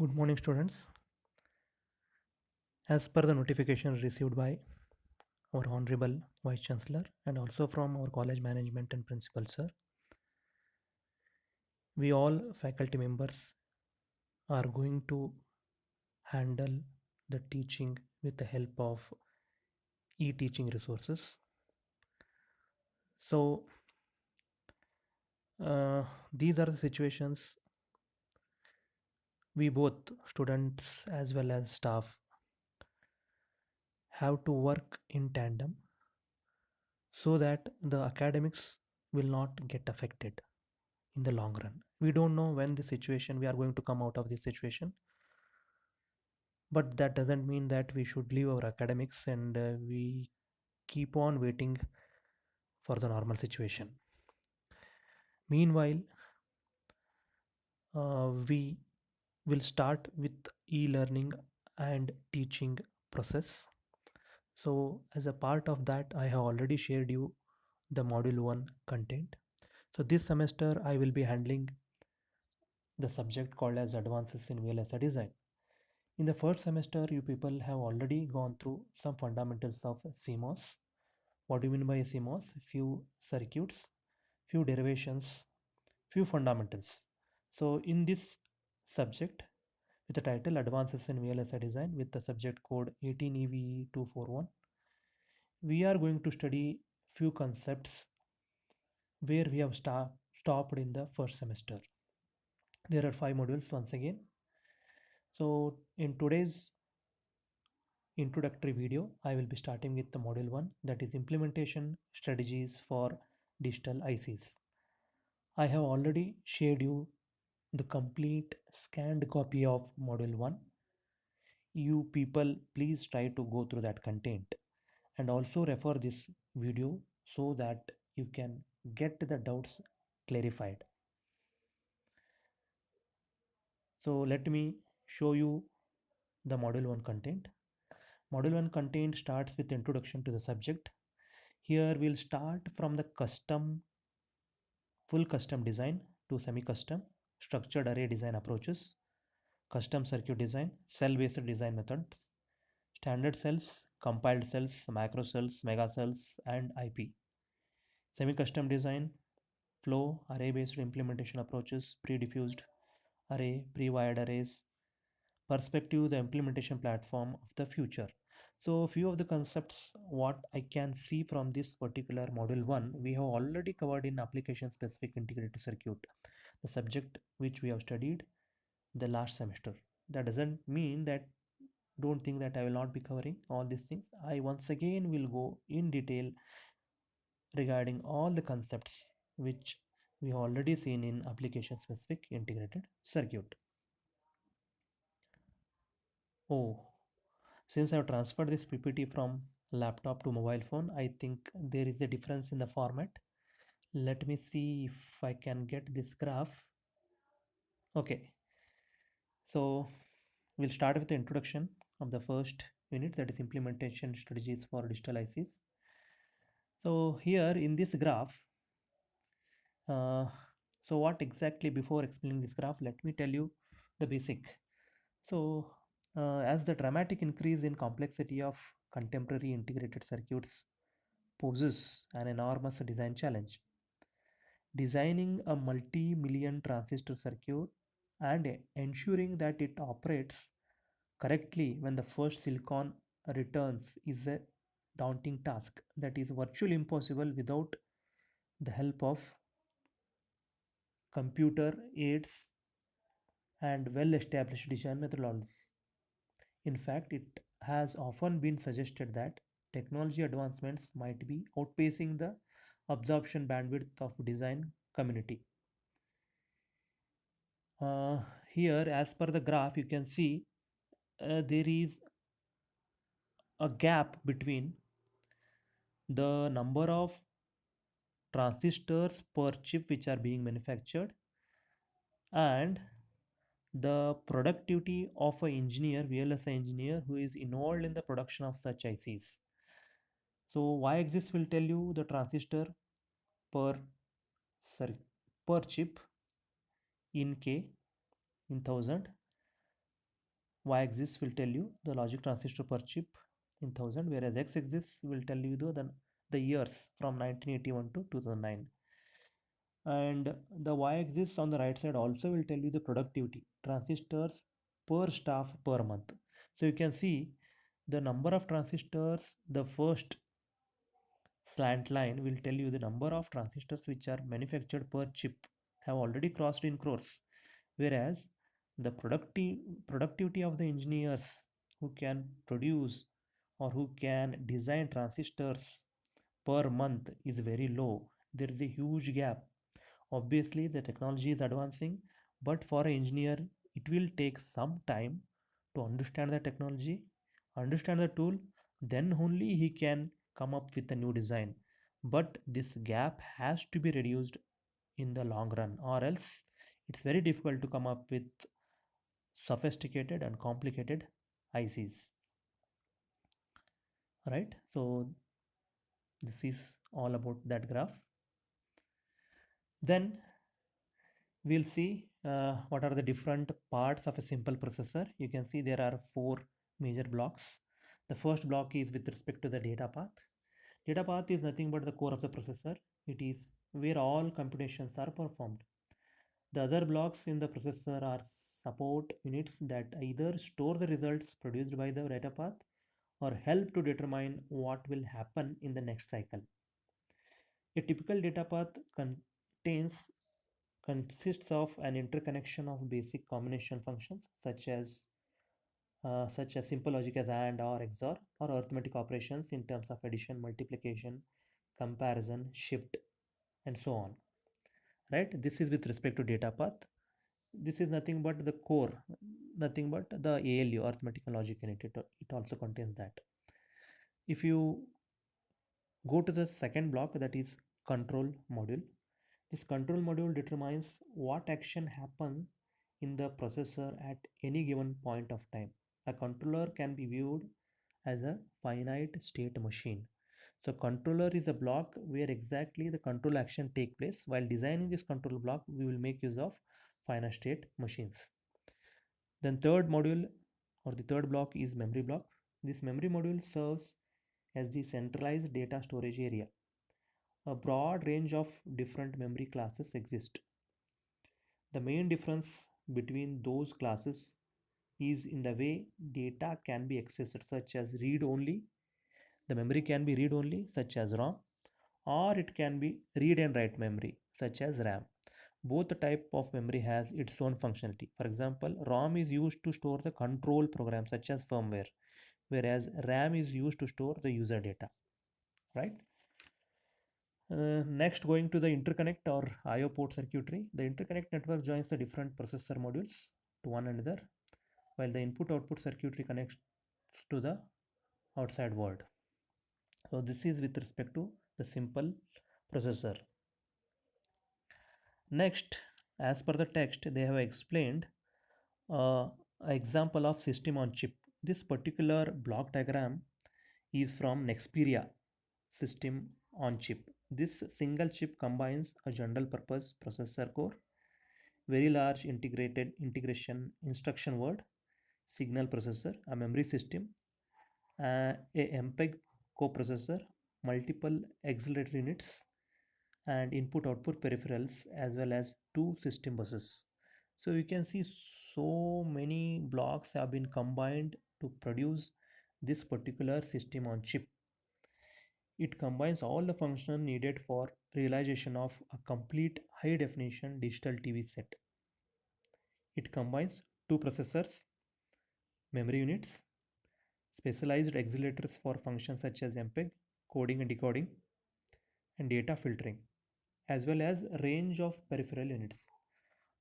Good morning, students. As per the notification received by our Honorable Vice Chancellor and also from our college management and principal, sir, we all faculty members are going to handle the teaching with the help of e-teaching resources. So, these are the situations we both, students as well as staff, have to work in tandem so that the academics will not get affected in the long run. We don't know when the situation we are going to come out of this situation, but that doesn't mean that we should leave our academics and we keep on waiting for the normal situation. Meanwhile, we will start with e-learning and teaching process. So as a part of that, I have already shared you the module 1 content. So this semester I will be handling the subject called as advances in VLSI design. In the first semester, you people have already gone through some fundamentals of CMOS. What do you mean by CMOS? Few circuits, few derivations, few fundamentals. So in this subject, with the title Advances in VLSI Design with the subject code 18EVE241, we are going to study few concepts where we have stopped in the first semester. There are 5 modules once again. So in today's introductory video, I will be starting with the module 1, that is implementation strategies for digital ICs. I have already shared you the complete scanned copy of module 1. You people please try to go through that content and also refer this video so that you can get the doubts clarified. So let me show you the module 1 content. Module 1 content starts with introduction to the subject. Here we'll start from the full custom design to semi-custom, structured array design approaches, custom circuit design, cell-based design methods, standard cells, compiled cells, macro cells, mega cells, and IP. Semi-custom design, flow, array-based implementation approaches, pre-diffused array, pre-wired arrays, perspective, the implementation platform of the future. So few of the concepts what I can see from this particular module 1 we have already covered in application specific integrated circuit, the subject which we have studied the last semester. That doesn't mean that don't think that I will not be covering all these things. I once again will go in detail regarding all the concepts which we have already seen in application specific integrated circuit. Oh, since I've transferred this PPT from laptop to mobile phone, I think there is a difference in the format. Let me see if I can get this graph. Okay, so we'll start with the introduction of the first unit, that is implementation strategies for digital ICs. So here in this graph, uh, so what exactly, before explaining this graph, let me tell you the basic. So as the dramatic increase in complexity of contemporary integrated circuits poses an enormous design challenge. Designing a multi-million transistor circuit and ensuring that it operates correctly when the first silicon returns is a daunting task that is virtually impossible without the help of computer aids and well-established design methodologies. In fact, it has often been suggested that technology advancements might be outpacing the absorption bandwidth of design community. Uh, Here, as per the graph, you can see there is a gap between the number of transistors per chip which are being manufactured and the productivity of an engineer, VLSI engineer, who is involved in the production of such ICs. So Y-axis will tell you the transistor per sorry per chip in K, in thousand, Y-axis will tell you the logic transistor per chip in thousand, whereas X-axis will tell you the years from 1981 to 2009. And the Y-axis on the right side also will tell you the productivity, transistors per staff per month. So you can see the number of transistors. The first slant line will tell you the number of transistors which are manufactured per chip have already crossed in crores, whereas the productivity of the engineers who can produce or who can design transistors per month is very low. There is a huge gap. Obviously, the technology is advancing, but for an engineer, it will take some time to understand the technology, understand the tool, then only he can come up with a new design. But this gap has to be reduced in the long run, or else it's very difficult to come up with sophisticated and complicated ICs. Right? So, this is all about that graph. Then we'll see what are the different parts of a simple processor. You can see there are four major blocks. The first block is with respect to the data path. Data path is nothing but the core of the processor. It is where all computations are performed. The other blocks in the processor are support units that either store the results produced by the data path or help to determine what will happen in the next cycle. A typical data path contains consists of an interconnection of basic combination functions such as simple logic as AND or XOR or arithmetic operations in terms of addition, multiplication, comparison, shift, and so on. Right? This is with respect to data path. This is nothing but the core, nothing but the ALU, arithmetic and logic unit. It also contains that. If you go to the second block, that is control module. This control module determines what action happen in the processor at any given point of time. A controller can be viewed as a finite state machine. So controller is a block where exactly the control action take place. While designing this control block, we will make use of finite state machines. Then third module or the third block is memory block. This memory module serves as the centralized data storage area. A broad range of different memory classes exist. The main difference between those classes is in the way data can be accessed, such as read only. The memory can be read only, such as ROM, or it can be read and write memory, such as RAM. Both the type of memory has its own functionality. For example, ROM is used to store the control programs such as firmware, whereas RAM is used to store the user data. Right? Next, going to the interconnect or I/O port circuitry. The interconnect network joins the different processor modules to one another, while the input-output circuitry connects to the outside world. So this is with respect to the simple processor. Next, as per the text, they have explained an example of system on chip. This particular block diagram is from Nexperia system on chip. This single chip combines a general purpose processor core, very large integrated integration instruction word, signal processor, a memory system, a MPEG coprocessor, multiple accelerator units, and input output peripherals, as well as two system buses. So you can see so many blocks have been combined to produce this particular system on chip. It combines all the functions needed for realization of a complete high definition digital TV set. It combines two processors, memory units, specialized accelerators for functions such as MPEG, coding and decoding, and data filtering, as well as a range of peripheral units.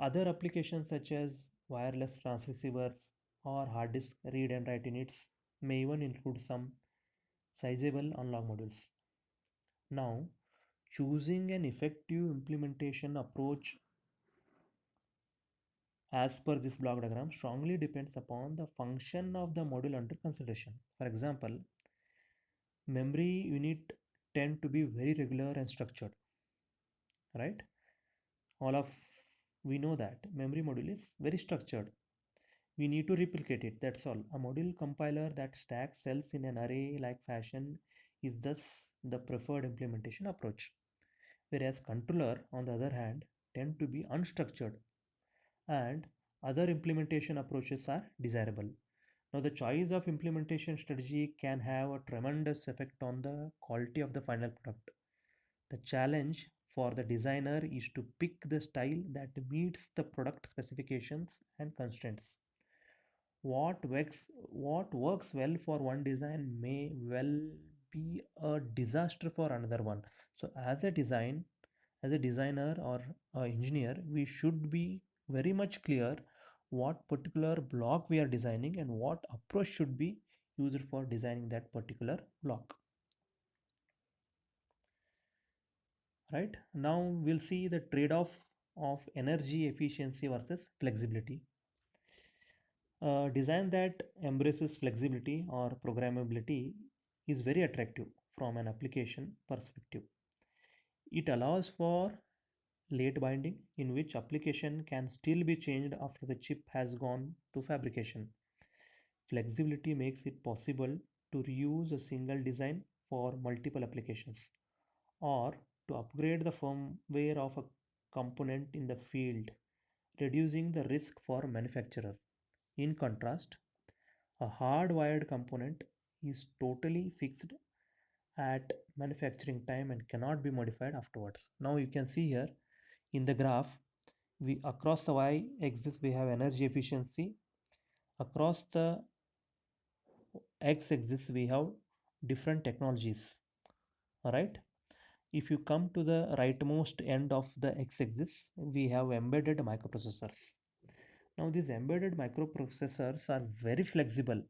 Other applications such as wireless transceivers or hard disk read and write units may even include some sizable analog modules. Now, choosing an effective implementation approach as per this block diagram strongly depends upon the function of the module under consideration. For example, memory unit tend to be very regular and structured, right? All of we know that memory module is very structured. We need to replicate it, that's all. A module compiler that stacks cells in an array like fashion is thus the preferred implementation approach. Whereas controller, on the other hand, tend to be unstructured and other implementation approaches are desirable. Now, the choice of implementation strategy can have a tremendous effect on the quality of the final product. The challenge for the designer is to pick the style that meets the product specifications and constraints. What works well for one design may well be a disaster for another one. So as a designer or a engineer, we should be very much clear what particular block we are designing and what approach should be used for designing that particular block. Right now we'll see the trade-off of energy efficiency versus flexibility. A design that embraces flexibility or programmability is very attractive from an application perspective. It allows for late binding, in which application can still be changed after the chip has gone to fabrication. Flexibility makes it possible to reuse a single design for multiple applications or to upgrade the firmware of a component in the field, reducing the risk for manufacturer. In contrast, a hardwired component is totally fixed at manufacturing time and cannot be modified afterwards. Now you can see here in the graph, we across the y-axis we have energy efficiency, across the x-axis we have different technologies. All right. If you come to the rightmost end of the x-axis, we have embedded microprocessors. Now these embedded microprocessors are very flexible,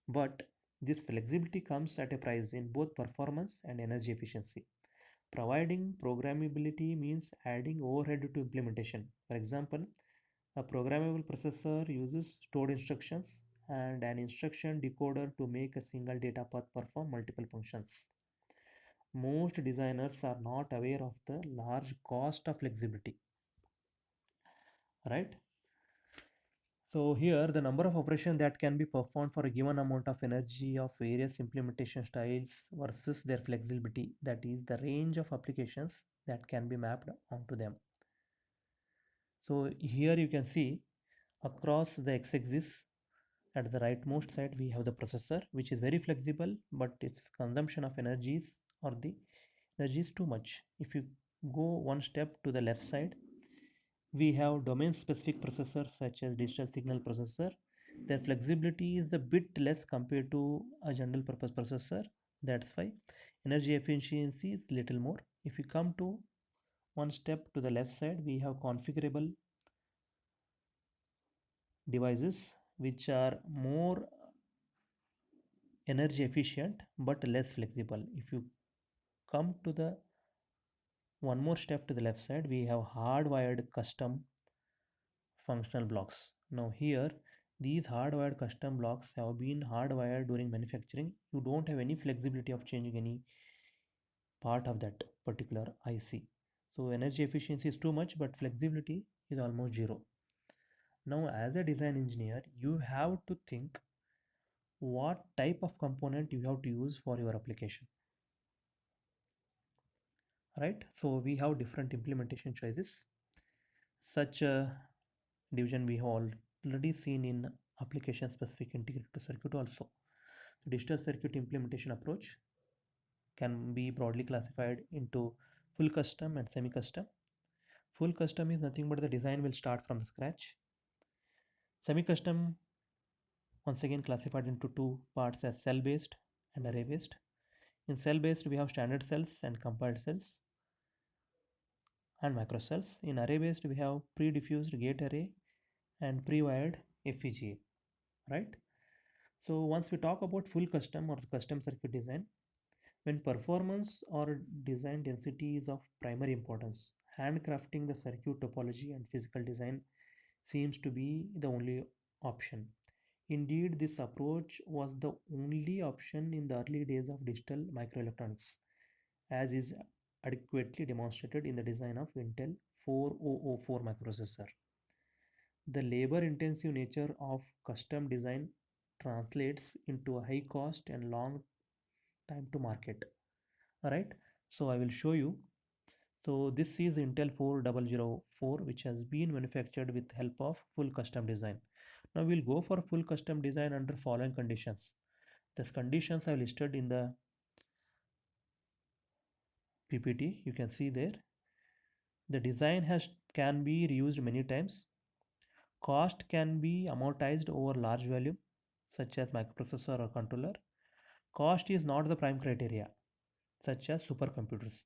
but this flexibility comes at a price in both performance and energy efficiency. Providing programmability means adding overhead to implementation. For example, a programmable processor uses stored instructions and an instruction decoder to make a single data path perform multiple functions. Most designers are not aware of the large cost of flexibility, right? So here the number of operations that can be performed for a given amount of energy of various implementation styles versus their flexibility, that is the range of applications that can be mapped onto them. So here you can see across the x-axis at the rightmost side we have the processor, which is very flexible, but its consumption of energies or the energy is too much. If you go one step to the left side, we have domain specific processors such as digital signal processor. Their flexibility is a bit less compared to a general purpose processor. That's why energy efficiency is little more. If you come to one step to the left side, we have configurable devices which are more energy efficient but less flexible. If you come to the one more step to the left side, we have hardwired custom functional blocks. Now here, these hardwired custom blocks have been hardwired during manufacturing. You don't have any flexibility of changing any part of that particular IC. So energy efficiency is too much, but flexibility is almost zero. Now as a design engineer, you have to think what type of component you have to use for your application, right? So we have different implementation choices. Such a division we have already seen in application specific integrated circuit also. So digital circuit implementation approach can be broadly classified into full custom and semi-custom. Full custom is nothing but the design will start from the scratch. Semi-custom once again classified into two parts as cell-based and array-based. In cell-based we have standard cells and compiled cells and macro cells. In array-based we have pre-diffused gate array and pre-wired FPGA, right? So once we talk about full custom or custom circuit design, when performance or design density is of primary importance, handcrafting the circuit topology and physical design seems to be the only option. Indeed, this approach was the only option in the early days of digital microelectronics, as is adequately demonstrated in the design of Intel 4004 microprocessor. The labor intensive nature of custom design translates into a high cost and long time to market. Alright, so I will show you. So this is Intel 4004 which has been manufactured with help of full custom design. Now we'll go for full custom design under following conditions. These conditions are listed in the PPT. You can see there. The design has can be reused many times. Cost can be amortized over large volume, such as microprocessor or controller. Cost is not the prime criteria, such as supercomputers.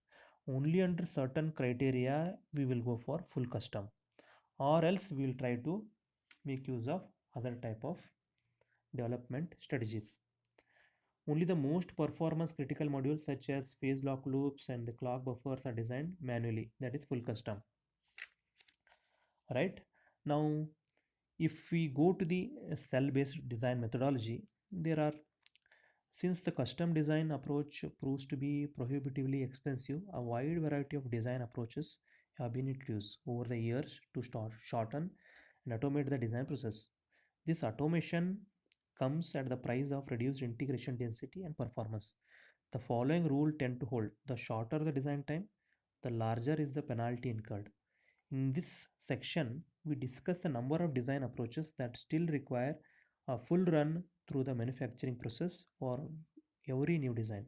Only under certain criteria we will go for full custom, or else we will try to make use of other type of development strategies. Only the most performance critical modules such as phase lock loops and the clock buffers are designed manually, that is full custom. Right now, if we go to the cell based design methodology, there are, since the custom design approach proves to be prohibitively expensive, a wide variety of design approaches have been introduced over the years to shorten and automate the design process. This automation comes at the price of reduced integration density and performance. The following rule tend to hold: the shorter the design time, the larger is the penalty incurred. In this section, we discuss a number of design approaches that still require a full run through the manufacturing process for every new design.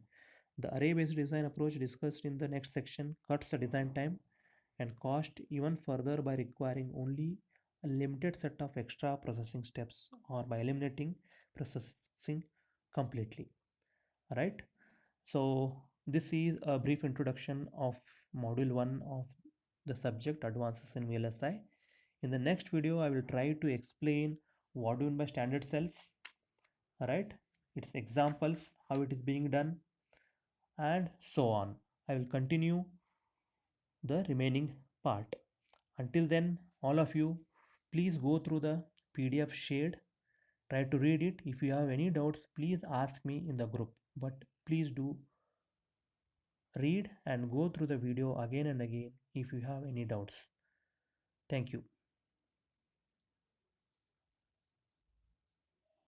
The array based design approach discussed in the next section cuts the design time and cost even further by requiring only a limited set of extra processing steps or by eliminating processing completely. Right? So, this is a brief introduction of Module 1 of the subject Advances in VLSI. In the next video, I will try to explain what do you mean by standard cells, right? Its examples, how it is being done, and so on. I will continue the remaining part. Until then, all of you, please go through the PDF shared. Try to read it. If you have any doubts, please ask me in the group. But please do read and go through the video again and again if you have any doubts. Thank you.